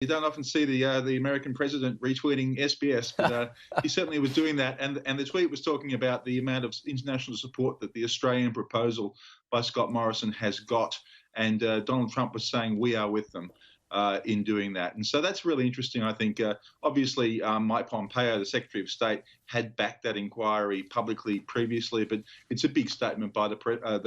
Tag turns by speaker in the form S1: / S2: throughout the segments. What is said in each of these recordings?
S1: You don't often see the American president retweeting SBS, but he certainly was doing that. And the tweet was talking about the amount of international support that the Australian proposal by Scott Morrison has got, and Donald Trump was saying we are with them in doing that. And so that's really interesting, I think. Obviously, Mike Pompeo, the Secretary of State, had backed that inquiry publicly previously, but it's a big statement by the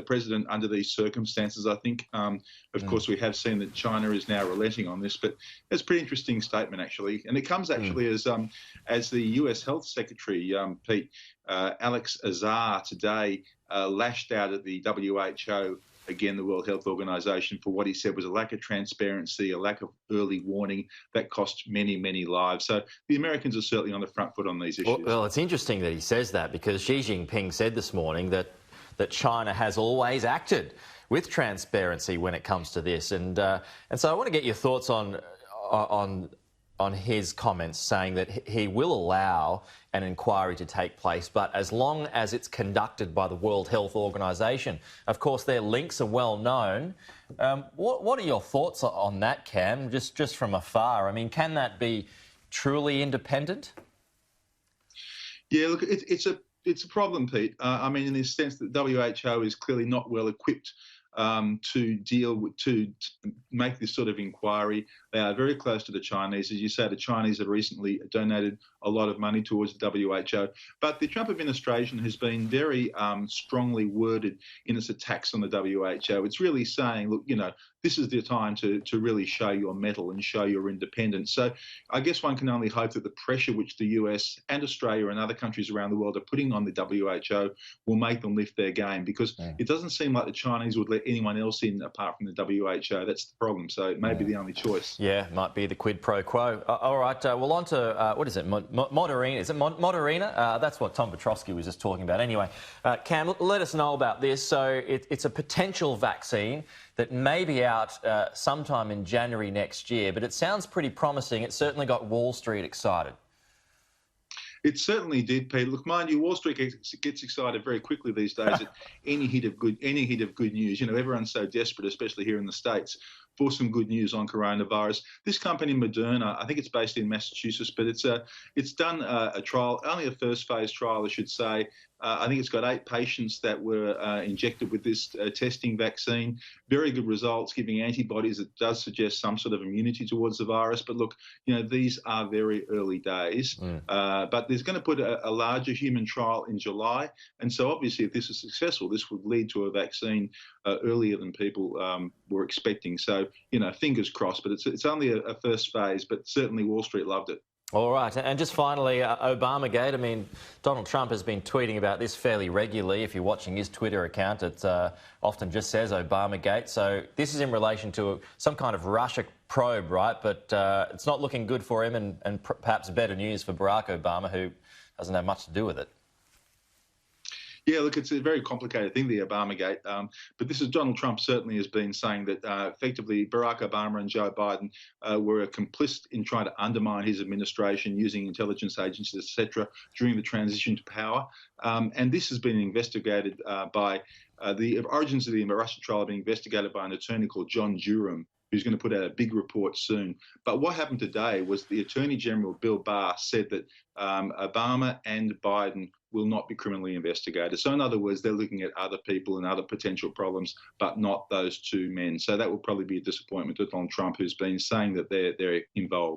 S1: president under these circumstances, I think. Of course, we have seen that China is now relenting on this, but it's a pretty interesting statement, actually. And it comes actually as the US Health Secretary, Pete, Alex Azar, today lashed out at the WHO, again, the World Health Organization, for what he said was a lack of transparency, a lack of early warning that cost many, many lives. So the Americans are certainly on the front foot on these issues.
S2: Well, it's interesting that he says that, because Xi Jinping said this morning that China has always acted with transparency when it comes to this. And so I want to get your thoughts on his comments, saying that he will allow an inquiry to take place, but as long as it's conducted by the World Health Organization. Of course, their links are well known. What are your thoughts on that, Cam, just from afar? I mean, can that be truly independent?
S1: Yeah, look, it's a problem, Pete. I mean, in the sense that WHO is clearly not well equipped to make this sort of inquiry. They are very close to the Chinese. As you say, the Chinese have recently donated a lot of money towards the WHO. But the Trump administration has been very strongly worded in its attacks on the WHO. It's really saying, look, this is the time to really show your mettle and show your independence. So I guess one can only hope that the pressure which the US and Australia and other countries around the world are putting on the WHO will make them lift their game, because it doesn't seem like the Chinese would let anyone else in apart from the WHO. That's the problem. So it may be the only choice.
S2: Yeah, might be the quid pro quo. All right, well, on to, what is it, Moderina? Is it Moderina? That's what Tom Petrovsky was just talking about. Anyway, Cam, let us know about this. So it's a potential vaccine that may be out sometime in January next year, but it sounds pretty promising. It certainly got Wall Street excited.
S1: It certainly did, Peter. Look, mind you, Wall Street gets excited very quickly these days at any hit of good news. Everyone's so desperate, especially here in the States, for some good news on coronavirus. This company, Moderna, I think it's based in Massachusetts, but it's done a trial, only a first phase trial, I should say. I think it's got 8 patients that were injected with this testing vaccine. Very good results, giving antibodies that does suggest some sort of immunity towards the virus. But look, these are very early days. But there's going to put a larger human trial in July. And so obviously, if this is successful, this would lead to a vaccine earlier than people were expecting. So, fingers crossed. But it's only a first phase, but certainly Wall Street loved it.
S2: All right, and just finally, Obamagate. I mean, Donald Trump has been tweeting about this fairly regularly. If you're watching his Twitter account, it often just says Obamagate. So this is in relation to some kind of Russia probe, right? But it's not looking good for him, and perhaps better news for Barack Obama, who doesn't have much to do with it.
S1: Yeah, look, it's a very complicated thing, the Obamagate. But this is Donald Trump certainly has been saying that effectively Barack Obama and Joe Biden were complicit in trying to undermine his administration using intelligence agencies, etc., during the transition to power. And this has been investigated by the origins of the Russia trial have been investigated by an attorney called John Durham, who's going to put out a big report soon. But what happened today was the Attorney General, Bill Barr, said that Obama and Biden will not be criminally investigated. So in other words, they're looking at other people and other potential problems, but not those 2 men. So that will probably be a disappointment to Donald Trump, who's been saying that they're involved.